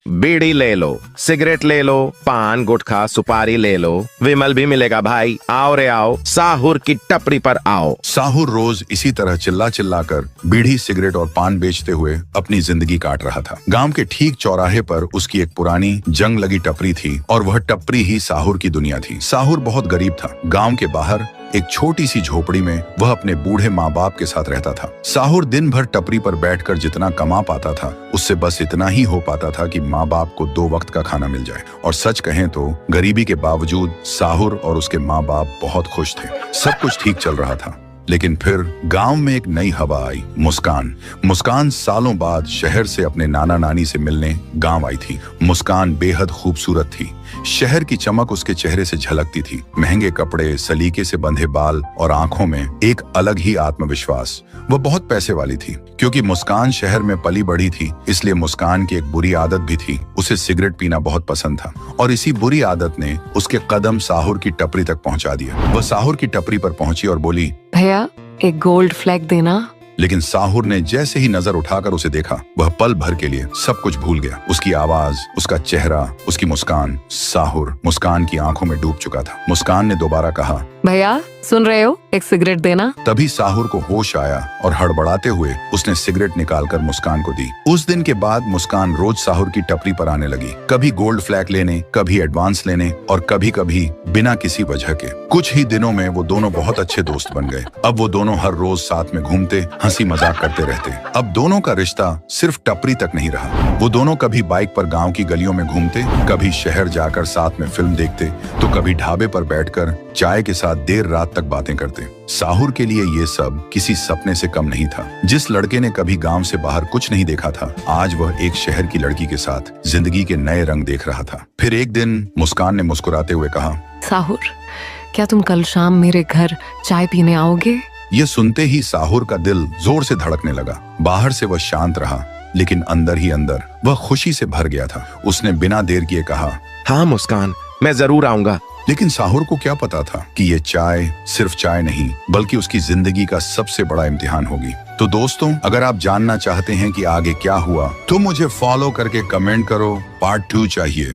बीड़ी ले लो, सिगरेट ले लो, पान गुटखा सुपारी ले लो, विमल भी मिलेगा भाई। आओ रे आओ, साहुर की टपरी पर आओ। साहुर रोज इसी तरह चिल्ला चिल्ला कर बीड़ी सिगरेट और पान बेचते हुए अपनी जिंदगी काट रहा था। गांव के ठीक चौराहे पर उसकी एक पुरानी जंग लगी टपरी थी और वह टपरी ही साहुर की दुनिया थी। साहुर बहुत गरीब था। गांव के बाहर एक छोटी सी झोपड़ी में वह अपने बूढ़े माँ बाप के साथ रहता था। साहुर दिन भर टपरी पर बैठकर जितना कमा पाता था उससे बस इतना ही हो पाता था कि माँ बाप को 2 वक्त का खाना मिल जाए। और सच कहें तो गरीबी के बावजूद साहुर और उसके माँ बाप बहुत खुश थे। सब कुछ ठीक चल रहा था। लेकिन फिर गांव में एक नई हवा आई। मुस्कान सालों बाद शहर से अपने नाना नानी से मिलने गांव आई थी। मुस्कान बेहद खूबसूरत थी। शहर की चमक उसके चेहरे से झलकती थी। महंगे कपड़े, सलीके से बंधे बाल और आंखों में एक अलग ही आत्मविश्वास। वह बहुत पैसे वाली थी। क्योंकि मुस्कान शहर में पली बढ़ी थी, इसलिए मुस्कान की एक बुरी आदत भी थी। उसे सिगरेट पीना बहुत पसंद था और इसी बुरी आदत ने उसके कदम साहुर की टपरी तक पहुंचा दिया। वह साहुर की टपरी पर पहुंची और बोली, भैया एक गोल्ड फ्लैग देना। लेकिन साहुर ने जैसे ही नजर उठाकर उसे देखा, वह पल भर के लिए सब कुछ भूल गया। उसकी आवाज, उसका चेहरा, उसकी मुस्कान। साहुर मुस्कान की आंखों में डूब चुका था। मुस्कान ने दोबारा कहा, भैया सुन रहे हो, एक सिगरेट देना। तभी साहुर को होश आया और हड़बड़ाते हुए उसने सिगरेट निकालकर मुस्कान को दी। उस दिन के बाद मुस्कान रोज साहुर की टपरी पर आने लगी। कभी गोल्ड फ्लैग लेने, कभी एडवांस लेने और कभी कभी बिना किसी वजह के। कुछ ही दिनों में वो दोनों बहुत अच्छे दोस्त बन गए। अब वो दोनों हर रोज साथ में घूमते, हंसी मजाक करते रहते। अब दोनों का रिश्ता सिर्फ टपरी तक नहीं रहा। वो दोनों कभी बाइक पर गांव की गलियों में घूमते, कभी शहर जाकर साथ में फिल्म देखते, तो कभी ढाबे पर बैठकर चाय के साथ देर रात तक बातें करते। साहुर के लिए ये सब किसी सपने से कम नहीं था। जिस लड़के ने कभी गांव से बाहर कुछ नहीं देखा था, आज वह एक शहर की लड़की के साथ जिंदगी के नए रंग देख रहा था। फिर एक दिन मुस्कान ने मुस्कुराते हुए कहा, साहुर क्या तुम कल शाम मेरे घर चाय पीने आओगे? यह सुनते ही साहुर का दिल जोर से धड़कने लगा। बाहर से वह शांत रहा, लेकिन अंदर ही अंदर वह खुशी से भर गया था। उसने बिना देर किए कहा, हाँ मुस्कान, मैं जरूर आऊंगा। लेकिन साहुर को क्या पता था कि ये चाय सिर्फ चाय नहीं, बल्कि उसकी जिंदगी का सबसे बड़ा इम्तिहान होगी। तो दोस्तों, अगर आप जानना चाहते हैं कि आगे क्या हुआ, तो मुझे फॉलो करके कमेंट करो, पार्ट 2 चाहिए।